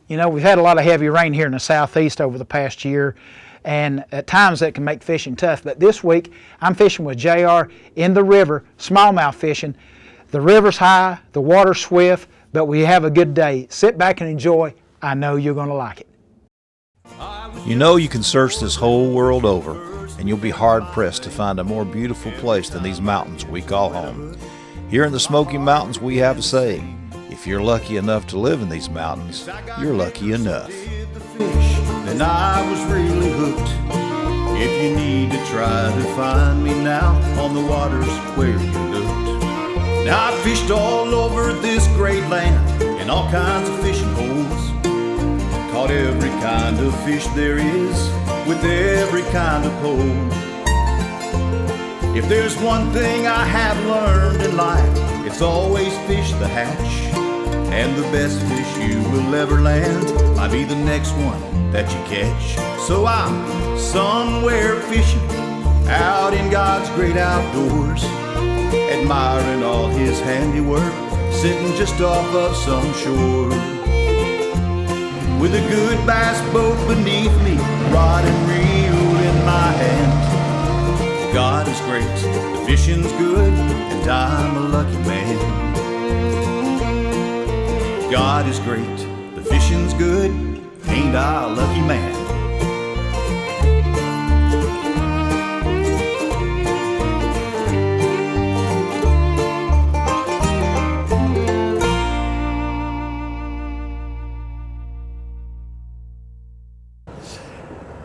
You know, we've had a lot of heavy rain here in the southeast over the past year, and at times that can make fishing tough. But this week, I'm fishing with JR in the river, smallmouth fishing. The river's high, the water's swift, but we have a good day. Sit back and enjoy. I know you're going to like it. You know, you can search this whole world over, and you'll be hard-pressed to find a more beautiful place than these mountains we call home. Here in the Smoky Mountains, we have a saying, if you're lucky enough to live in these mountains, you're lucky enough. Then I was really hooked. If you need to try to find me now on the waters where you looked. Now I fished all over this great land in all kinds of fishing holes. Caught every kind of fish there is with every kind of pole. If there's one thing I have learned in life, it's always fish the hatch. And the best fish you will ever land might be the next one that you catch. So I'm somewhere fishing out in God's great outdoors, admiring all his handiwork, sitting just off of some shore. With a good bass boat beneath me, rod and reel in my hand. God is great, the fishing's good, and I'm a lucky man. God is great, the fishing's good, ain't I a lucky man?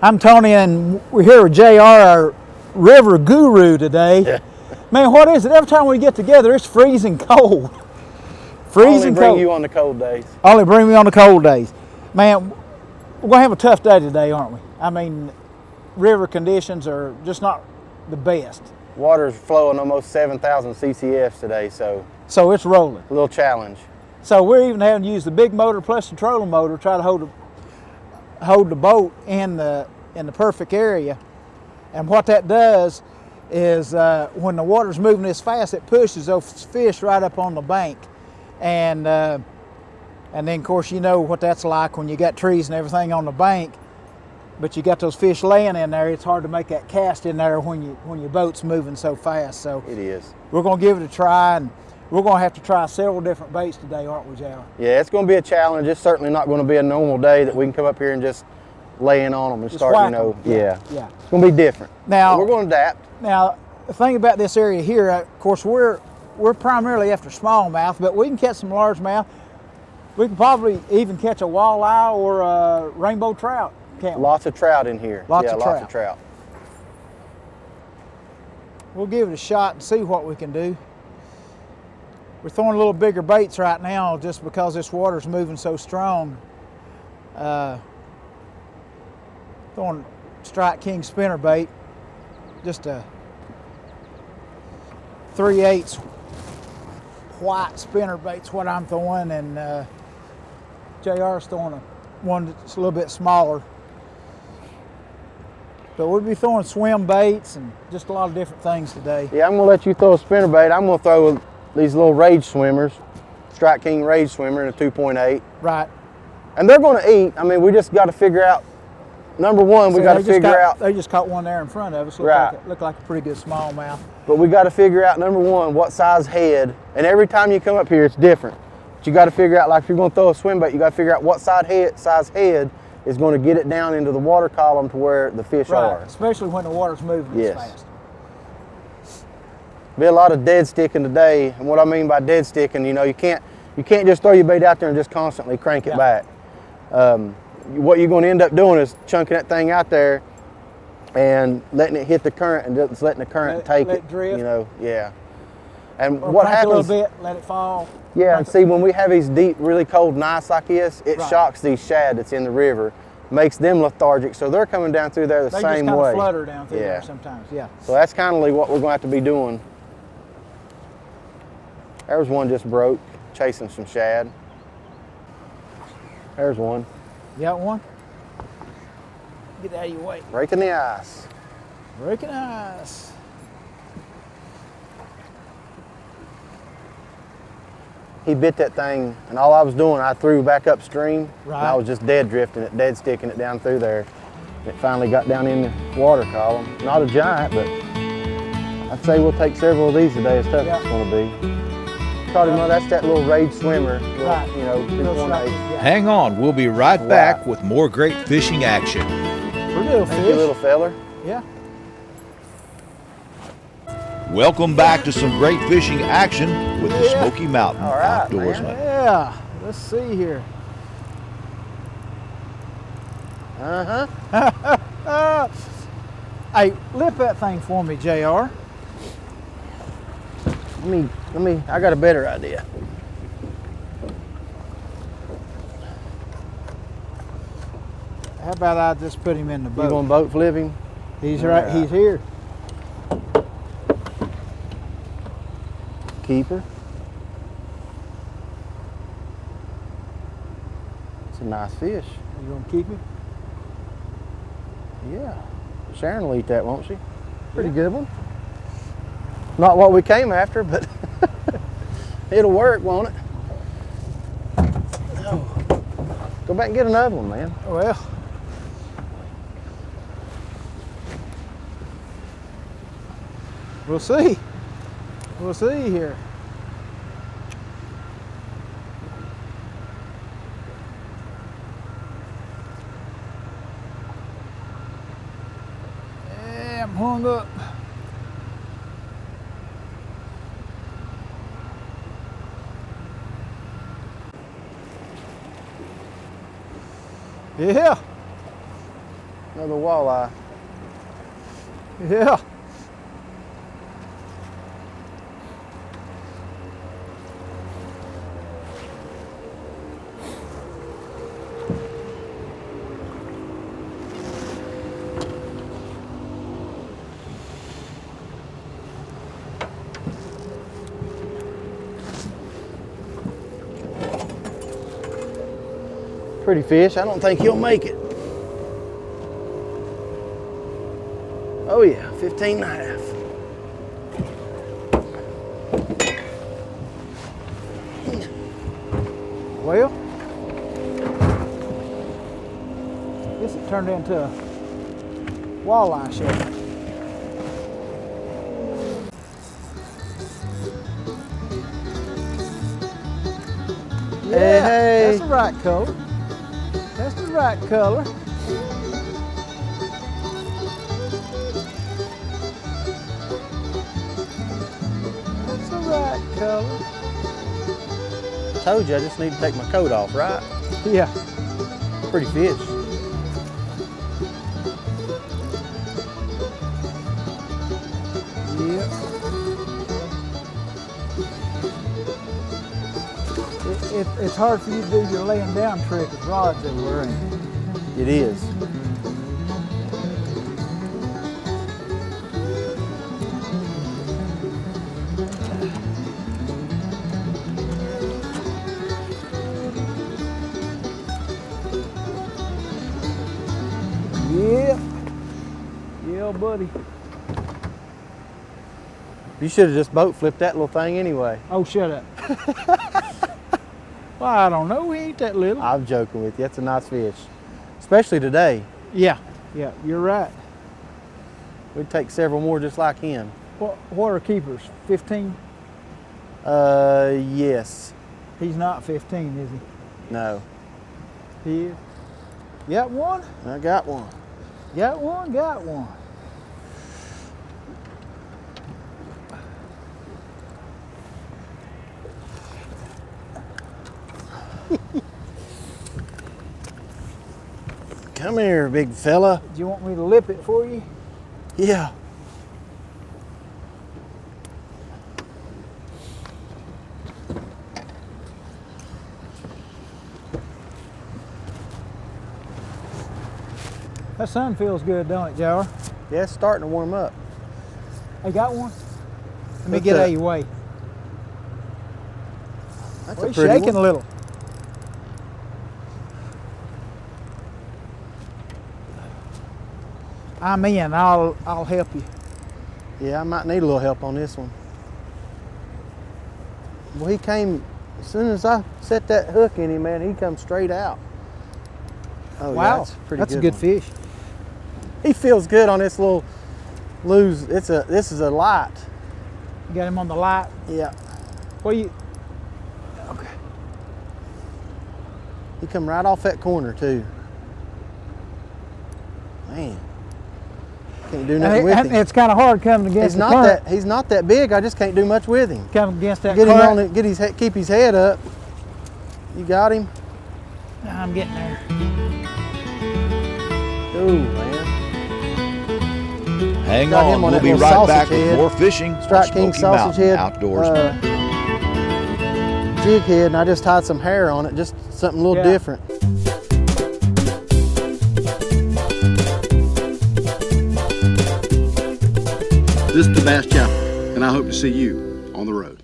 I'm Tony, and we're here with JR, our river guru today. Yeah. Man, what is it? Every time we get together, it's freezing cold. Freezing Only bring cold. you on the cold days. Only bring me on the cold days. Man, we're going to have a tough day today, aren't we? I mean, river conditions are just not the best. Water's flowing almost 7,000 ccfs today, so So it's rolling. a little challenge. So we're even having to use the big motor plus the trolling motor to try to hold the boat in the perfect area. And what that does is when the water's moving this fast, it pushes those fish right up on the bank. And then of course you know what that's like when you got trees and everything on the bank, but you got those fish laying in there. It's hard to make that cast in there when your boat's moving so fast. So It is. we're going to give it a try, and we're going to have to try several different baits today, aren't we, JR? Yeah, it's going to be a challenge. It's certainly not going to be a normal day that we can come up here and just lay in on them and Just start, whack you know. 'em. Yeah. Yeah. It's going to be different. Now- But we're going to adapt. Now, the thing about this area here, of course, we're primarily after smallmouth, but we can catch some largemouth. We can probably even catch a walleye or a rainbow trout, can't we? Lots of trout in here. Lots yeah, of lots trout. of trout. We'll give it a shot and see what we can do. We're throwing a little bigger baits right now just because this water's moving so strong. Throwing Strike King spinner bait, just a 3/8 white spinner bait's what I'm throwing, and JR's throwing one that's a little bit smaller. But we'll be throwing swim baits and just a lot of different things today. Yeah, I'm going to let you throw a spinner bait. I'm going to throw these little rage swimmers, Strike King rage swimmer in a 2.8. Right. And they're going to eat. I mean, we just got to figure out, number one, we See, got to they just figure out. They just caught one there in front of us. Right. Looked like a pretty good smallmouth. But we got to figure out, number one, what size head. And every time you come up here, it's different. But you got to figure out, like if you're going to throw a swim bait, you got to figure out what size head is going to get it down into the water column to where the fish Right, are. especially when the water's moving this Yes. fast. Be a lot of dead sticking today. And what I mean by dead sticking, you know, you can't just throw your bait out there and just constantly crank it back. What you're going to end up doing is chunking that thing out there and letting it hit the current and just letting the current take let it. it drift. You know, yeah. And Or what crank happens? a little bit, let it fall. Yeah, and Crank see, when we have these deep, really cold nights like this, it Right. shocks these shad that's in the river, makes them lethargic, so they're coming down through there the They same just way. kind of flutter down through Yeah. there sometimes. Yeah. So that's kind of what we're going to have to be doing. There's one just broke, chasing some shad. There's one. You got one? Get out of your way. Breaking the ice. Breaking ice. he bit that thing, and all I was doing, I threw back upstream, and I Right. was just dead drifting it, dead sticking it down through there. It finally got down in the water column. Not a giant, but I'd say we'll take several of these today, as tough as it's going to be. Caught him, that's that little rage swimmer, little, Right. you know, Little 2.8. yeah. Hang on, we'll be right back with more great fishing action. Pretty little Thank fish. you, little feller. Yeah. Welcome back to some great fishing action with the Yeah. Smoky Mountain All right, man. Outdoorsman. Yeah. Let's see here. Hey, lip that thing for me, JR. I got a better idea. How about I just put him in the You boat? gonna boat flip him? He's right. Alright. He's here. Keeper. It's a nice fish. You gonna keep him? Yeah. Sharon will eat that, won't she? Pretty good one. Not what we came after, but it'll work, won't it? Oh. Go back and get another one, man. Well. We'll see. We'll see here. Yeah, I'm hung up. Yeah, Another walleye. yeah. Pretty fish. I don't think he'll make it. Oh yeah, 15 and a half. Well, guess it turned into a walleye show. Yeah, Hey. that's the right color. That's the right color. That's the right color. Told you I just need to take my coat off, right? Yeah. Pretty fish. Yep. It's hard for you to do your laying down trick with rods everywhere, ain't it? It is. Yep. Yeah, buddy. You should have just boat flipped that little thing anyway. Oh, shut up. Well, I don't know. He ain't that little. I'm joking with you. That's a nice fish. Especially today. Yeah, yeah, you're right. We'd take several more just like him. What are keepers? 15? Yes. He's not 15, is he? No. He is. Got one? I got one. Got one? Got one. Come here, big fella. Do you want me to lip it for you? Yeah. That sun feels good, don't it, Jar? Yeah, it's starting to warm up. Hey, got one? Let me Look get at out that. of your way. That's Well, a he's pretty shaking one. a little. I'm in. I'll help you. Yeah, I might need a little help on this one. Well, he came As soon as I set that hook in him, man, he comes straight out. Oh, Wow, yeah, that's a good one. fish. He feels good on this little lose. This is a light. You got him on the light. Yeah. What you? Okay. He come right off that corner too. Man, can't do nothing with him. It's kind of hard coming against He's the not current. that. He's not that big. I just can't do much with him. Coming against that Get him current. on it. Keep his head up. You got him. I'm getting there. Oh man. Hang Got him on, on we'll that be little right back sausage with head. more fishing on Strike King Smoky sausage Mountain head. Outdoorsman. Jig head, and I just tied some hair on it. Just something a little Yeah. different. This is the Bass Chaplain, and I hope to see you on the road.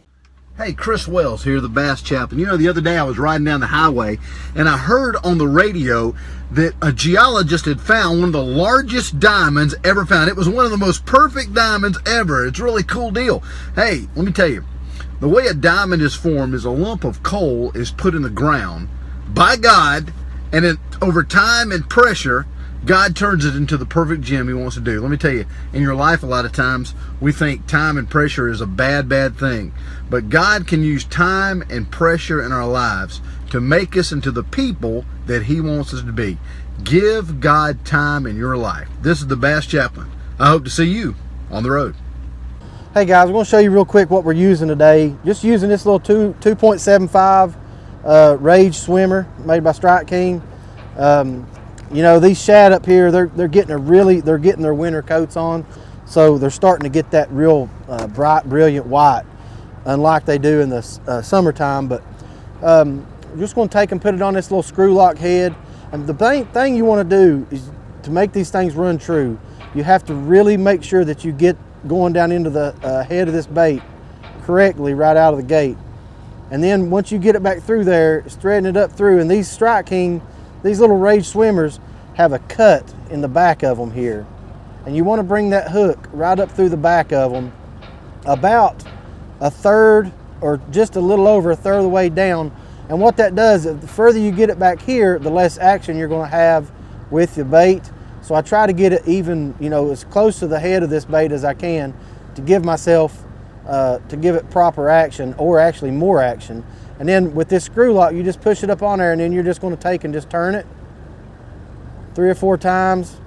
Hey, Chris Wells here, the Bass Chaplain. You know, the other day I was riding down the highway and I heard on the radio that a geologist had found one of the largest diamonds ever found. It was one of the most perfect diamonds ever. It's a really cool deal. Hey, let me tell you, the way a diamond is formed is a lump of coal is put in the ground by God, and then over time and pressure, God turns it into the perfect gem he wants to do. Let me tell you, in your life, a lot of times we think time and pressure is a bad thing. But God can use time and pressure in our lives to make us into the people that he wants us to be. Give God time in your life. This is the Bass Chaplain. I hope to see you on the road. Hey guys, we're going to show you real quick what we're using today. Just using this little 2.75 Rage swimmer made by Strike King. You know, these shad up here, they're getting their winter coats on, so they're starting to get that real bright, brilliant white, unlike they do in the summertime. But just going to take and put it on this little screw lock head. And the main thing you want to do is to make these things run true. You have to really make sure that you get going down into the head of this bait correctly right out of the gate. And then once you get it back through there, it's threading it up through. And these Strike King, these little Rage swimmers have a cut in the back of them here. And you want to bring that hook right up through the back of them, about a third or just a little over a third of the way down. And what that does, the further you get it back here, the less action you're going to have with the bait. So I try to get it even, you know, as close to the head of this bait as I can to give myself, to give it proper action, or actually more action. And then with this screw lock, you just push it up on there, and then you're just going to take and just turn it 3 or 4 times,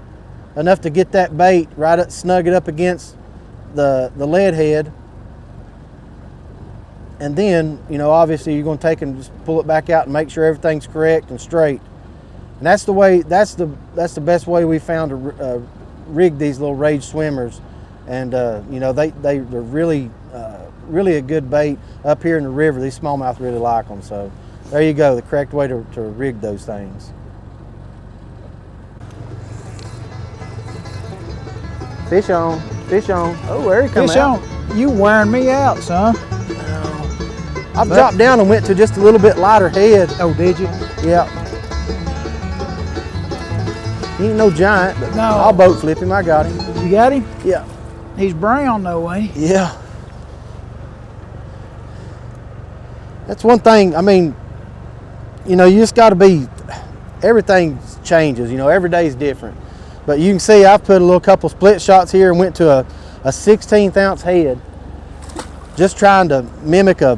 enough to get that bait right up, snug it up against the lead head. And then, you know, obviously you're going to take and just pull it back out and make sure everything's correct and straight. And that's the way. That's the best way we found to rig these little Rage swimmers. And you know, they're really a good bait up here in the river. These smallmouth really like them. So there you go, the correct way to rig those things. Fish on, fish on. Oh, there he comes out. Fish on. You wearing me out, son. I've dropped down and went to just a little bit lighter head. Oh, did you? Yeah. He ain't no giant, but No. I'll boat flip him. I got him. You got him? Yeah. He's brown though, ain't he? Yeah. That's one thing. I mean, you know, you just got to be, everything changes, you know, every day is different. But you can see I've put a little couple split shots here and went to a 16th ounce head, just trying to mimic a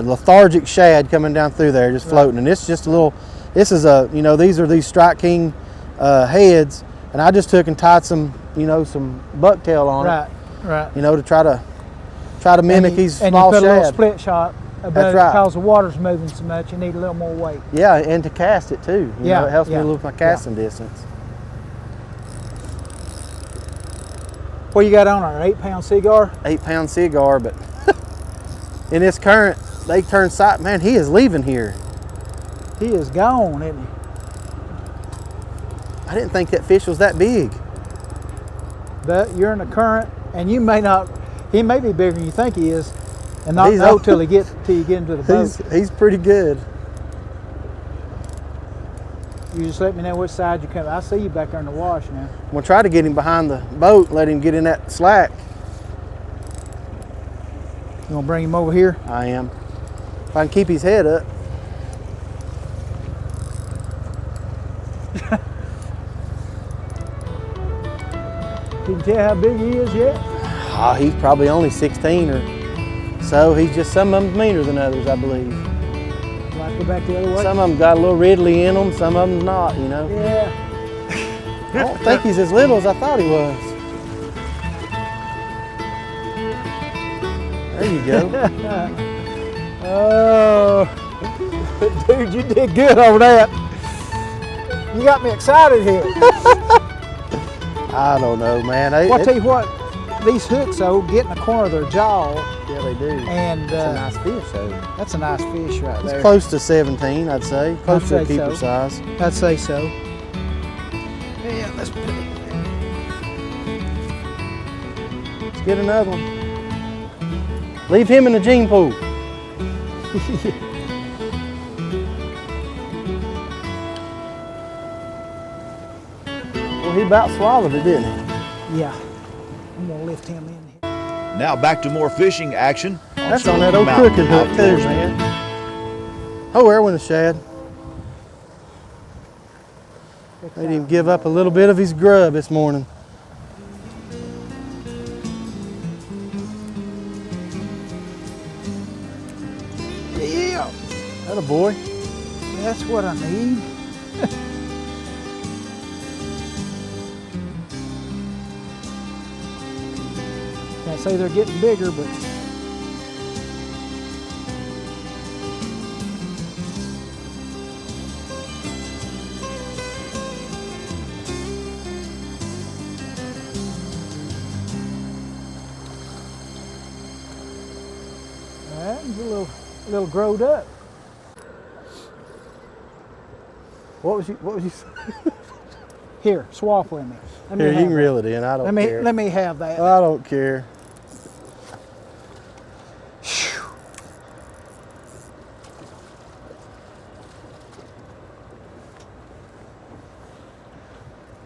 lethargic shad coming down through there, just floating. And it's just a little, this is a, you know, these are these Strike King heads, and I just took and tied some, you know, some bucktail on it, Right. you know, to try to mimic these and small you put a little shad. split shot above That's it right. because the water's moving so much. You need a little more weight. Yeah, and to cast it too. You Yeah, know, it helps me yeah, a little with my casting distance. What you got on our 8-pound cigar? 8-pound cigar, but in this current, they turn sight. Man, he is leaving here. He is gone, isn't he? I didn't think that fish was that big. But you're in the current, and you may not. He may be bigger than you think he is, and not He's know out. till you get into the boat. He's pretty good. You just let me know which side you come. I see you back there in the wash now. I'm gonna try to get him behind the boat, let him get in that slack. You gonna bring him over here? I am. If I can keep his head up. Can you tell how big he is yet? Oh, he's probably only 16 or so. He's just, some of them meaner than others, I believe. Like go back the other way? Some of them got a little Ridley in them, some of them not, you know. Yeah. I don't think he's as little as I thought he was. There you go. Oh, dude, you did good over that. You got me excited here. I don't know, man. Well, I'll tell you what, these hooks though get in the corner of their jaw. Yeah, they do. And that's a nice fish, though. That's a nice fish right there. It's close to 17, I'd say. Close to a keeper size. I'd say so. Yeah, let's put it. Let's get another one. Leave him in the gene pool. Well, he about swallowed it, didn't he? Yeah. I'm gonna lift him in here. Now back to more fishing action. That's on Smoky that old Mountain crooked hook too, Outdoorsman. man. Oh, there went a shad. Made him give up a little bit of his grub this morning. Yeah. That a boy. That's what I need. Can't say they're getting bigger, but he's a little growed up. What was you Here, swap with me. Let me Here, you have can that. reel it in. I don't care. Let me have that. I don't care.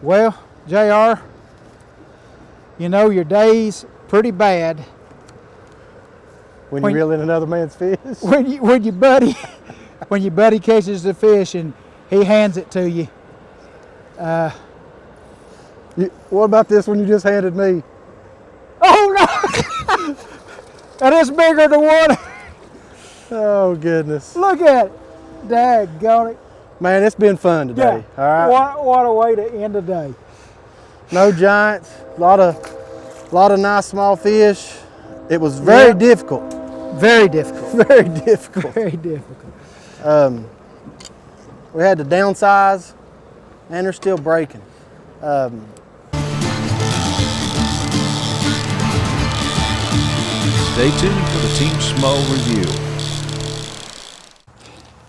Well, JR, you know your day's pretty bad When you reel in another man's fish? when your buddy catches the fish and he hands it to you. What about this one you just handed me? Oh no! That is bigger than one. Oh, goodness. Look at it. Daggone it. Man, it's been fun today. Yeah. All right. What a way to end the day. No giants. A lot of nice small fish. It was very difficult. Very difficult. Very difficult. Very difficult. We had to downsize, and they're still breaking. Stay tuned for the Team Smo review.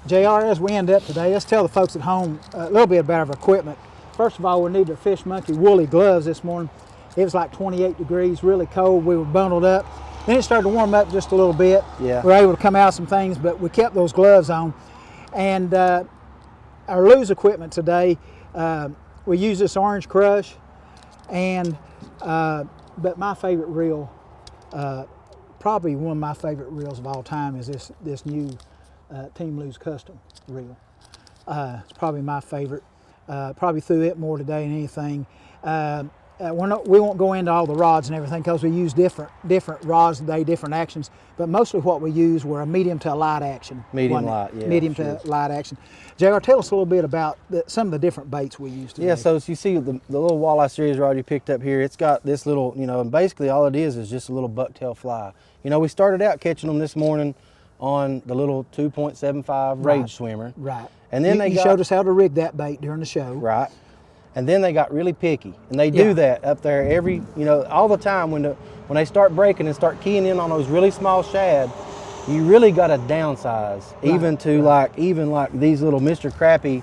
JR, as we end up today, let's tell the folks at home a little bit about our equipment. First of all, we needed Fish Monkey woolly gloves this morning. It was like 28 degrees, really cold. We were bundled up. Then it started to warm up just a little bit. Yeah. We were able to come out some things, but we kept those gloves on. And our lose equipment today, we use this Orange Crush, and but my favorite reel, probably one of my favorite reels of all time, is this new Team Lose Custom reel. It's probably my favorite. Probably threw it more today than anything. We won't go into all the rods and everything because we use different rods today, different actions. But mostly what we use were a medium to a light action. Medium light, yeah. Medium to light action. JR, tell us a little bit about some of the different baits we use today. Yeah, so as you see the little walleye series rod you picked up here, it's got this little, and basically all it is just a little bucktail fly. We started out catching them this morning on the little 2.75 Rage Swimmer. Right. And then you showed us how to rig that bait during the show. Right. And then they got really picky, and they do that up there all the time when they start breaking and start keying in on those really small shad. You really got to downsize, even to like these little Mr. Crappy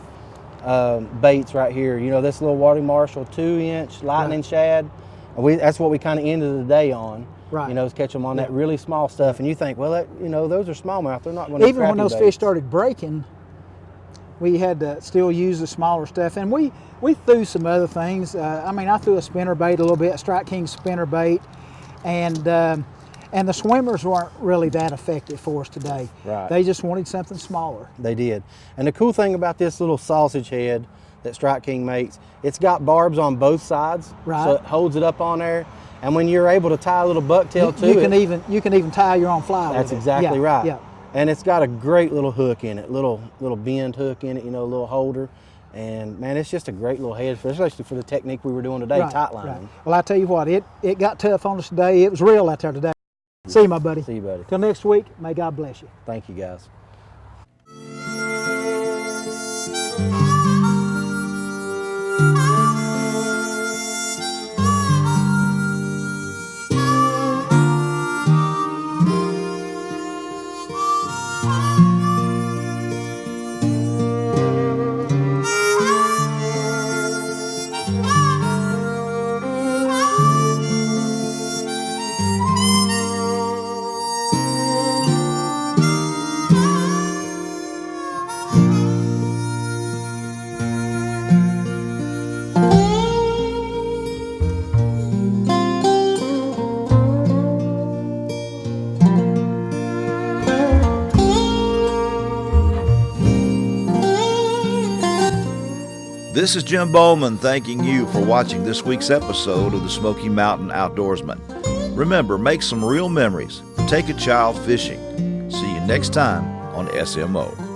baits right here. This little Water Marshall 2-inch lightning shad. That's what we kind of ended the day on. Right. Is catch them on that really small stuff, and you think, well, those are smallmouth. They're not going to be even when those baits. fish started breaking, we had to still use the smaller stuff, and we threw some other things. I threw a spinner bait a little bit, Strike King spinner bait, and And the swimmers weren't really that effective for us today. Right. They just wanted something smaller. They did. And the cool thing about this little sausage head that Strike King makes, it's got barbs on both sides. Right. So it holds it up on there. And when you're able to tie a little bucktail to You it, can even tie your own fly that's with it. exactly Yeah, right. Yeah. And it's got a great little hook in it, little bend hook in it, you know, a little holder. And man, it's just a great little head, especially for the technique we were doing today, tight lining. Right. Well, I tell you what, it got tough on us today. It was real out there today. See you, my buddy. See you, buddy. Till next week, may God bless you. Thank you, guys. This is Jim Bowman thanking you for watching this week's episode of the Smoky Mountain Outdoorsman. Remember, make some real memories. Take a child fishing. See you next time on SMO.